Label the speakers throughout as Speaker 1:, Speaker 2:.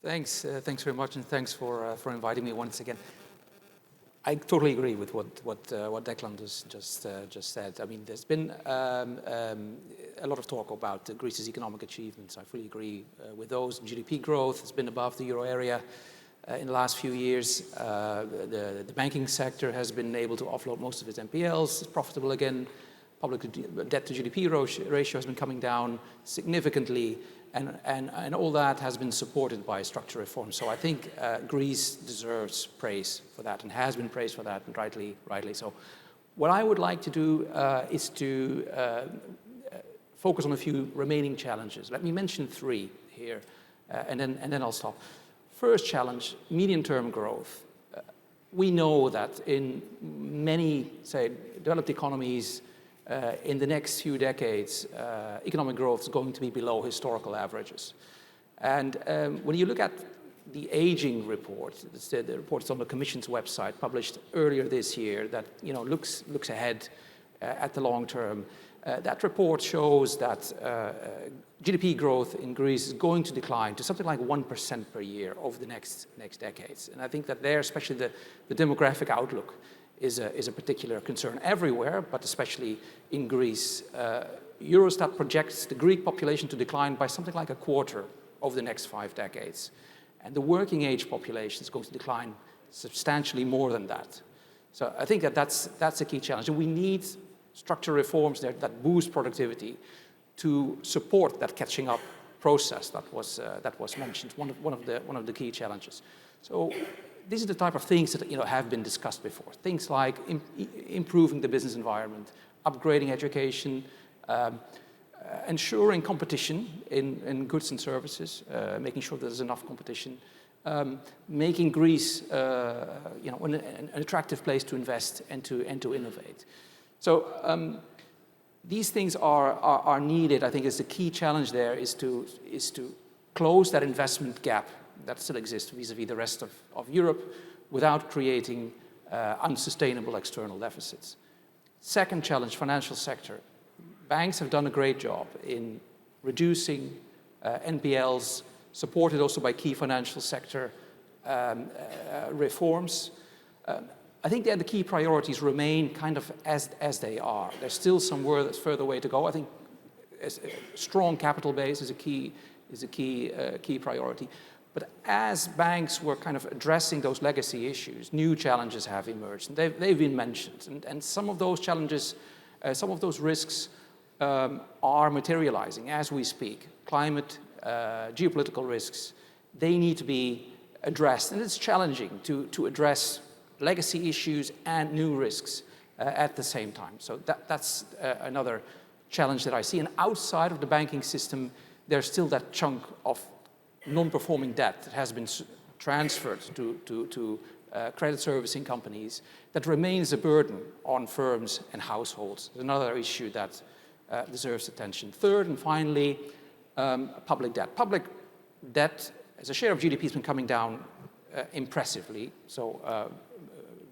Speaker 1: Thanks very much, and thanks for inviting me once again. I totally agree with what Declan just said. I mean, there's been a lot of talk about Greece's economic achievements. I fully agree with those. GDP growth has been above the euro area in the last few years. The banking sector has been able to offload most of its NPLs. It's profitable again. Public debt to GDP ratio has been coming down significantly. And all that has been supported by structural reform. So I think Greece deserves praise for that and has been praised for that, and rightly so. What I would like to do is to focus on a few remaining challenges. Let me mention three here, and then I'll stop. First challenge, medium-term growth. We know that in many, say, developed economies, in the next few decades, economic growth is going to be below historical averages. And when you look at the aging report, the report on the Commission's website, published earlier this year, that looks ahead at the long term, that report shows that GDP growth in Greece is going to decline to something like 1% per year over the next decades. And I think that there, especially the demographic outlook, is a particular concern everywhere, but especially in Greece. Eurostat projects the Greek population to decline by something like a quarter over the next 5 decades. And the working age population is going to decline substantially more than that. So I think that's a key challenge. And we need structural reforms there that boost productivity to support that catching up process that was mentioned, one of the key challenges. So these are the type of things that have been discussed before. Things like improving the business environment, upgrading education, ensuring competition in goods and services, making sure there's enough competition, making Greece an attractive place to invest and to innovate. So these things are needed. I think is the key challenge there is to close that investment gap that still exists vis-a-vis the rest of Europe without creating unsustainable external deficits. Second challenge, financial sector. Banks have done a great job in reducing NPLs, supported also by key financial sector reforms. I think that the key priorities remain kind of as they are. There's still some further way to go. I think a strong capital base is a key priority. But as banks were kind of addressing those legacy issues, new challenges have emerged. And they've been mentioned. And some of those challenges, some of those risks are materializing as we speak. Climate, geopolitical risks, they need to be addressed. And it's challenging to address legacy issues and new risks at the same time. So that's another challenge that I see. And outside of the banking system, there's still that chunk of non-performing debt that has been transferred to credit servicing companies that remains a burden on firms and households. Another issue that deserves attention. Third and finally, public debt. Public debt as a share of GDP has been coming down impressively, so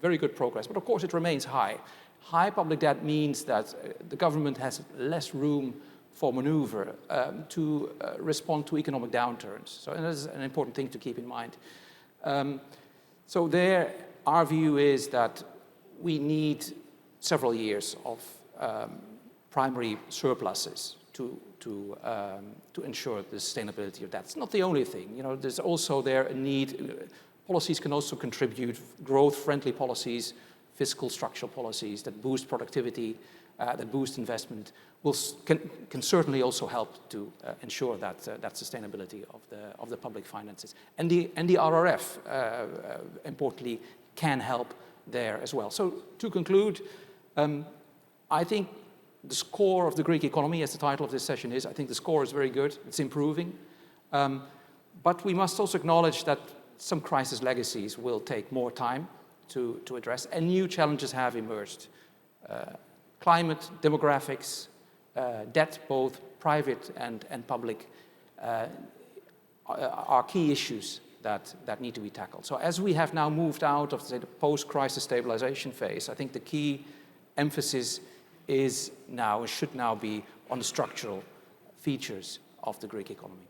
Speaker 1: very good progress, but of course it remains high. High public debt means that the government has less room for maneuver to respond to economic downturns. So and that is an important thing to keep in mind. So there, our view is that we need several years of primary surpluses to ensure the sustainability of that. It's not the only thing. There's also there a need. Policies can also contribute, growth-friendly policies, fiscal structural policies that boost productivity, that boost investment, can certainly also help to ensure that sustainability of the public finances. And the RRF, importantly, can help there as well. So to conclude, I think the score of the Greek economy, as the title of this session is, I think the score is very good. It's improving. But we must also acknowledge that some crisis legacies will take more time to address, and new challenges have emerged. Climate, demographics, debt, both private and public, are key issues that need to be tackled. So as we have now moved out of, say, the post-crisis stabilization phase, I think the key emphasis is now, should now be on the structural features of the Greek economy.